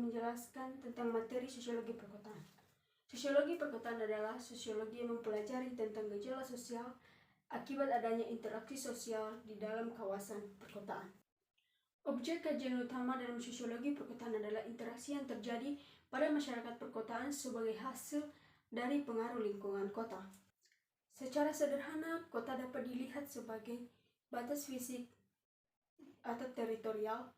menjelaskan tentang materi sosiologi perkotaan. Sosiologi perkotaan adalah sosiologi yang mempelajari tentang gejala sosial akibat adanya interaksi sosial di dalam kawasan perkotaan. Objek kajian utama dalam sosiologi perkotaan adalah interaksi yang terjadi pada masyarakat perkotaan sebagai hasil dari pengaruh lingkungan kota. Secara sederhana, kota dapat dilihat sebagai batas fisik atau teritorial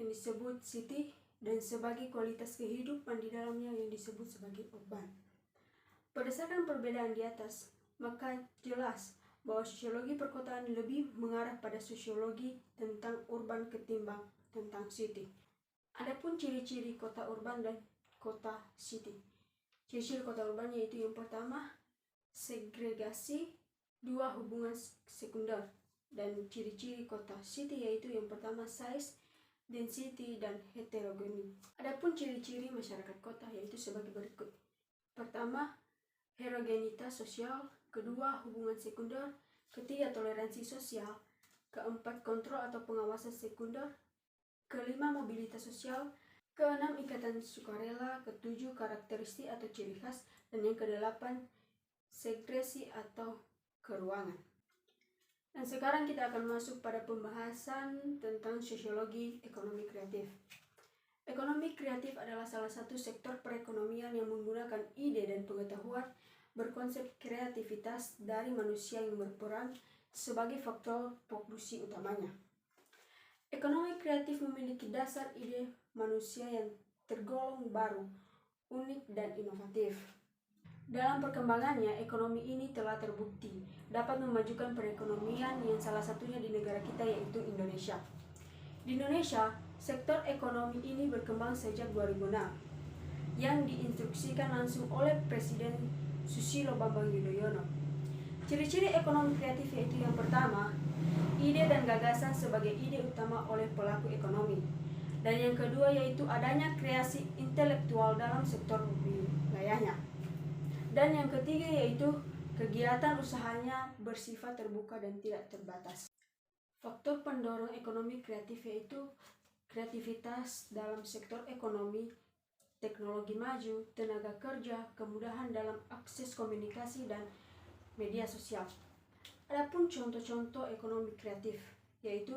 yang disebut city dan sebagai kualitas kehidupan di dalamnya yang disebut sebagai urban. Berdasarkan perbedaan di atas, maka jelas bahwa sosiologi perkotaan lebih mengarah pada sosiologi tentang urban ketimbang tentang city. Adapun ciri-ciri kota urban dan kota city. Ciri-ciri kota urban yaitu yang pertama, segregasi, dua, hubungan sekunder. Dan ciri-ciri kota city yaitu yang pertama size, density, dan heterogeny. Adapun ciri-ciri masyarakat kota yaitu sebagai berikut. Pertama, heterogenitas sosial. Kedua, hubungan sekunder. Ketiga, toleransi sosial. Keempat, kontrol atau pengawasan sekunder. Kelima, mobilitas sosial. Keenam, ikatan sukarela. Ketujuh, karakteristik atau ciri khas. Dan yang kedelapan, segresi atau keruangan. Dan sekarang kita akan masuk pada pembahasan tentang sosiologi ekonomi kreatif. Ekonomi kreatif adalah salah satu sektor perekonomian yang menggunakan ide dan pengetahuan berkonsep kreativitas dari manusia yang berperan sebagai faktor produksi utamanya. Ekonomi kreatif memiliki dasar ide manusia yang tergolong baru, unik, dan inovatif. Dalam perkembangannya, ekonomi ini telah terbukti dapat memajukan perekonomian yang salah satunya di negara kita yaitu Indonesia. Di Indonesia, sektor ekonomi ini berkembang sejak 2006 yang diinstruksikan langsung oleh Presiden Susilo Bambang Yudhoyono. Ciri-ciri ekonomi kreatif yaitu yang pertama, ide dan gagasan sebagai ide utama oleh pelaku ekonomi. Dan yang kedua yaitu adanya kreasi intelektual dalam sektor wilayahnya. Dan yang ketiga yaitu kegiatan usahanya bersifat terbuka dan tidak terbatas. Faktor pendorong ekonomi kreatif yaitu kreativitas dalam sektor ekonomi, teknologi maju, tenaga kerja, kemudahan dalam akses komunikasi dan media sosial. Adapun contoh-contoh ekonomi kreatif yaitu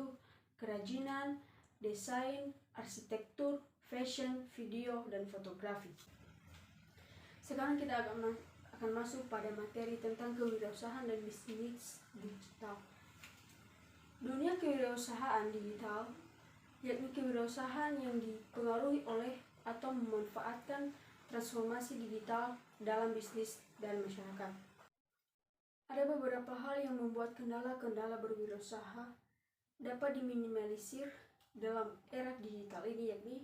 kerajinan, desain, arsitektur, fashion, video, dan fotografi. Sekarang kita akan masuk pada materi tentang kewirausahaan dan bisnis digital. Dunia kewirausahaan digital yakni kewirausahaan yang dipengaruhi oleh atau memanfaatkan transformasi digital dalam bisnis dan masyarakat. Ada beberapa hal yang membuat kendala-kendala berwirausaha dapat diminimalisir dalam era digital ini, yakni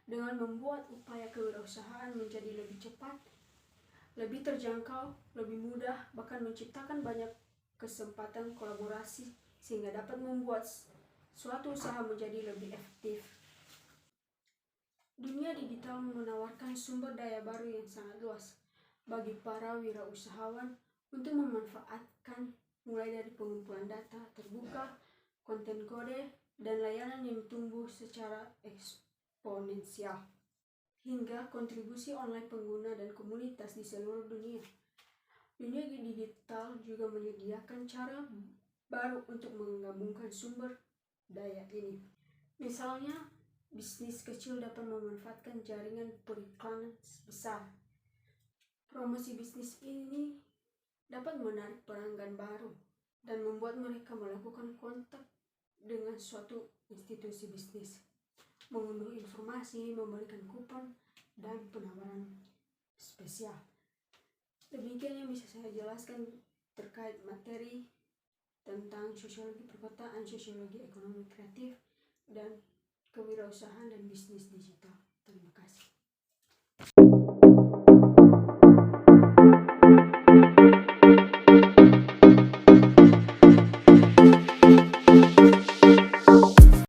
dengan membuat upaya kewirausahaan menjadi lebih cepat, lebih terjangkau, lebih mudah, bahkan menciptakan banyak kesempatan kolaborasi sehingga dapat membuat suatu usaha menjadi lebih efektif. Dunia digital menawarkan sumber daya baru yang sangat luas bagi para wirausahawan untuk memanfaatkan mulai dari pengumpulan data terbuka, konten kode, dan layanan yang tumbuh secara eksponensial, hingga kontribusi online pengguna dan komunitas di seluruh dunia. Dunia digital juga menyediakan cara baru untuk menggabungkan sumber daya ini. Misalnya, bisnis kecil dapat memanfaatkan jaringan periklanan besar. Promosi bisnis ini dapat menarik pelanggan baru dan membuat mereka melakukan kontak dengan suatu institusi bisnis, mengunduh informasi, memberikan kupon, dan penawaran spesial. Demikian yang bisa saya jelaskan terkait materi tentang sosiologi perkotaan, sosiologi ekonomi kreatif, dan kewirausahaan dan bisnis digital. Terima kasih.